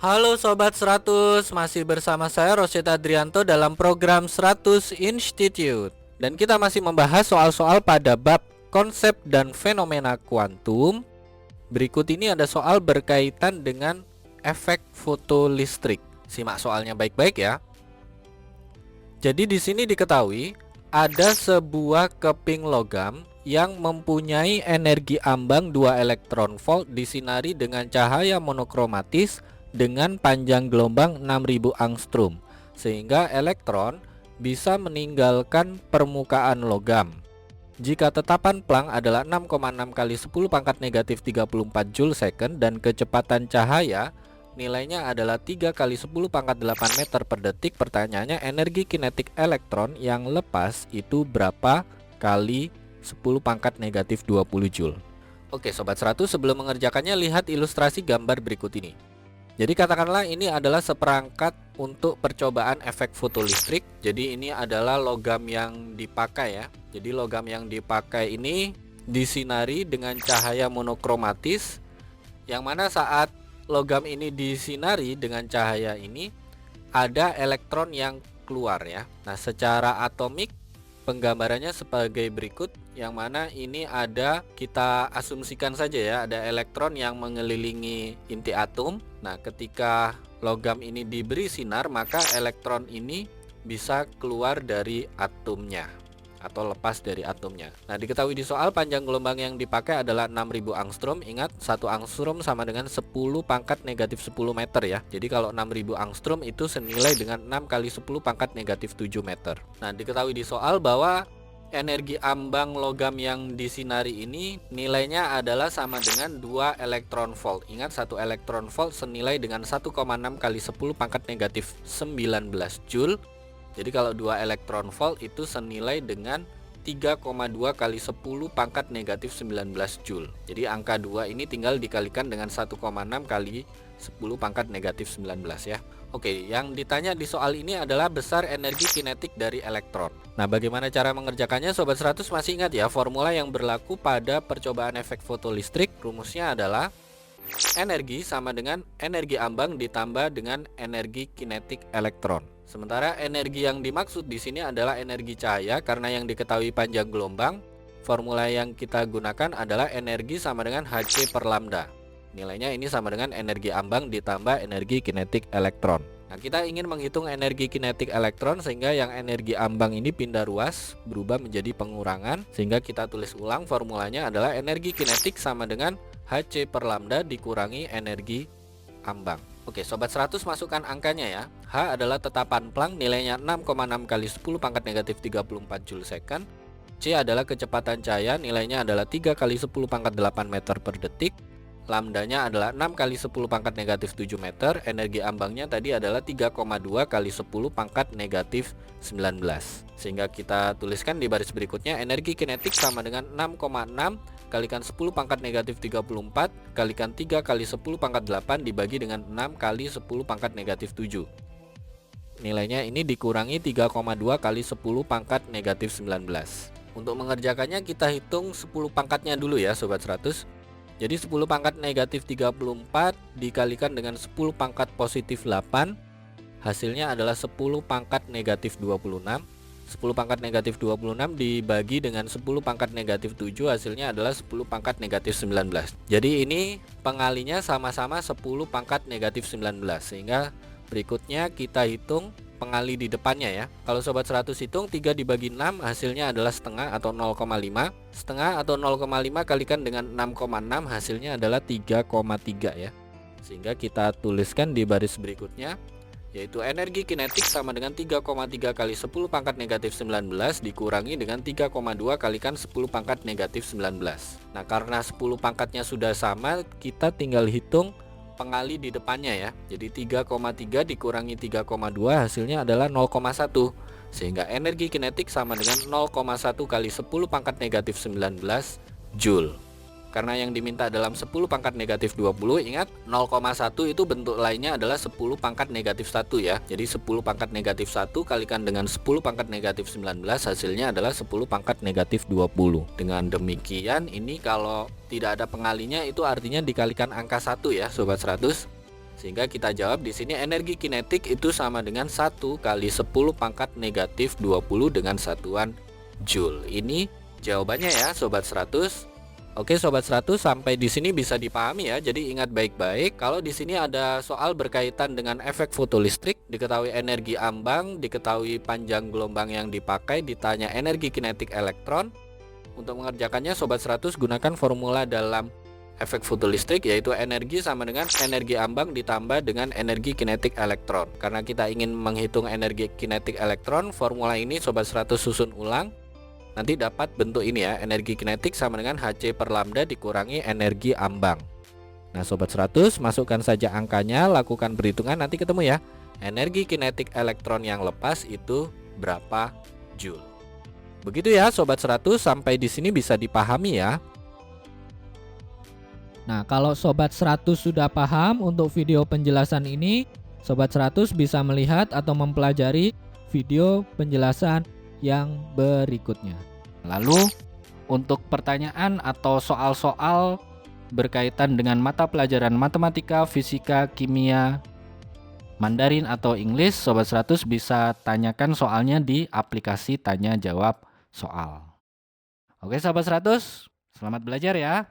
Halo Sobat 100, masih bersama saya Rosyid Adrianto dalam program 100 Institute. Dan kita masih membahas soal-soal pada bab konsep dan fenomena kuantum. Berikut ini ada soal berkaitan dengan efek fotolistrik. Simak soalnya baik-baik ya. Jadi di sini diketahui ada sebuah keping logam yang mempunyai energi ambang 2 elektron volt disinari dengan cahaya monokromatis dengan panjang gelombang 6000 angstrom, sehingga elektron bisa meninggalkan permukaan logam. Jika tetapan Planck adalah 6,6 kali 10 pangkat negatif 34 joule second dan kecepatan cahaya nilainya adalah 3 kali 10 pangkat 8 meter per detik, pertanyaannya energi kinetik elektron yang lepas itu berapa kali 10 pangkat negatif 20 joule. Oke Sobat 100, sebelum mengerjakannya lihat ilustrasi gambar berikut ini. Jadi katakanlah ini adalah seperangkat untuk percobaan efek fotolistrik. Jadi ini adalah logam yang dipakai ya. Jadi logam yang dipakai ini disinari dengan cahaya monokromatis, yang mana saat logam ini disinari dengan cahaya ini ada elektron yang keluar ya. Nah, secara atomik penggambarannya sebagai berikut, yang mana ini ada, kita asumsikan saja ya, ada elektron yang mengelilingi inti atom. Nah, ketika logam ini diberi sinar, maka elektron ini bisa keluar dari atomnya atau lepas dari atomnya. Nah, diketahui di soal panjang gelombang yang dipakai adalah 6000 angstrom. Ingat, 1 angstrom sama dengan 10 pangkat negatif 10 meter ya. Jadi kalau 6000 angstrom itu senilai dengan 6 kali 10 pangkat negatif 7 meter. Nah, diketahui di soal bahwa energi ambang logam yang disinari ini nilainya adalah sama dengan 2 elektron volt. Ingat, 1 elektron volt senilai dengan 1,6 kali 10 pangkat negatif 19 joule. Jadi kalau 2 elektron volt itu senilai dengan 3,2 kali 10 pangkat negatif 19 joule. Jadi angka 2 ini tinggal dikalikan dengan 1,6 kali 10 pangkat negatif 19 ya. Oke, yang ditanya di soal ini adalah besar energi kinetik dari elektron. Nah, bagaimana cara mengerjakannya Sobat 100? Masih ingat ya formula yang berlaku pada percobaan efek fotolistrik? Rumusnya adalah energi sama dengan energi ambang ditambah dengan energi kinetik elektron. Sementara energi yang dimaksud di sini adalah energi cahaya, karena yang diketahui panjang gelombang, formula yang kita gunakan adalah energi sama dengan Hc per lambda. Nilainya ini sama dengan energi ambang ditambah energi kinetik elektron. Nah, kita ingin menghitung energi kinetik elektron sehingga yang energi ambang ini pindah ruas, berubah menjadi pengurangan, sehingga kita tulis ulang formulanya adalah energi kinetik sama dengan Hc per lambda dikurangi energi ambang. Oke Sobat 100, masukkan angkanya ya. H adalah tetapan Planck, nilainya 6,6 kali 10 pangkat negatif 34 joule second. C adalah kecepatan cahaya, nilainya adalah 3 kali 10 pangkat 8 meter per detik. Lambdanya adalah 6 kali 10 pangkat negatif 7 meter. Energi ambangnya tadi adalah 3,2 kali 10 pangkat negatif 19. Sehingga kita tuliskan di baris berikutnya, energi kinetik sama dengan 6,6 kalikan 10 pangkat negatif 34 kalikan 3 kali 10 pangkat 8 dibagi dengan 6 kali 10 pangkat negatif 7. Nilainya ini dikurangi 3,2 kali 10 pangkat negatif 19. Untuk mengerjakannya kita hitung 10 pangkatnya dulu ya Sobat 100. Jadi 10 pangkat negatif 34 dikalikan dengan 10 pangkat positif 8, hasilnya adalah 10 pangkat negatif 26. 10 pangkat negatif 26 dibagi dengan 10 pangkat negatif 7, hasilnya adalah 10 pangkat negatif 19. Jadi ini pengalinya sama-sama 10 pangkat negatif 19, sehingga berikutnya kita hitung pengali di depannya ya. Kalau Sobat 100 hitung 3 dibagi 6 hasilnya adalah setengah atau 0,5. Setengah atau 0,5 kalikan dengan 6,6 hasilnya adalah 3,3 ya. Sehingga kita tuliskan di baris berikutnya, yaitu energi kinetik sama dengan 3,3 kali 10 pangkat negatif 19 dikurangi dengan 3,2 kalikan 10 pangkat negatif 19. Nah, karena 10 pangkatnya sudah sama, kita tinggal hitung pengali di depannya ya. Jadi 3,3 dikurangi 3,2 hasilnya adalah 0,1. Sehingga energi kinetik sama dengan 0,1 kali 10 pangkat negatif 19 joule. Karena yang diminta dalam 10 pangkat negatif 20, ingat 0,1 itu bentuk lainnya adalah 10 pangkat negatif 1 ya. Jadi 10 pangkat negatif 1 kalikan dengan 10 pangkat negatif 19 hasilnya adalah 10 pangkat negatif 20. Dengan demikian ini kalau tidak ada pengalinya itu artinya dikalikan angka 1 ya Sobat 100. Sehingga kita jawab di sini energi kinetik itu sama dengan 1 kali 10 pangkat negatif 20 dengan satuan Joule. Ini jawabannya ya Sobat 100. Oke Sobat 100, sampai di sini bisa dipahami ya. Jadi ingat baik-baik, kalau di sini ada soal berkaitan dengan efek fotolistrik, diketahui energi ambang, diketahui panjang gelombang yang dipakai, ditanya energi kinetik elektron. Untuk mengerjakannya Sobat 100 gunakan formula dalam efek fotolistrik, yaitu energi sama dengan energi ambang ditambah dengan energi kinetik elektron. Karena kita ingin menghitung energi kinetik elektron, formula ini Sobat 100 susun ulang. Nanti dapat bentuk ini ya, energi kinetik sama dengan Hc per lambda dikurangi energi ambang. Nah Sobat 100, masukkan saja angkanya, lakukan perhitungan, nanti ketemu ya. Energi kinetik elektron yang lepas itu berapa Joule. Begitu ya Sobat 100, sampai di sini bisa dipahami ya. Nah, kalau Sobat 100 sudah paham untuk video penjelasan ini, Sobat 100 bisa melihat atau mempelajari video penjelasan yang berikutnya. Lalu, untuk pertanyaan atau soal-soal berkaitan dengan mata pelajaran matematika, fisika, kimia, Mandarin atau English, Sobat 100 bisa tanyakan soalnya di aplikasi tanya jawab soal. Oke Sobat 100, selamat belajar ya.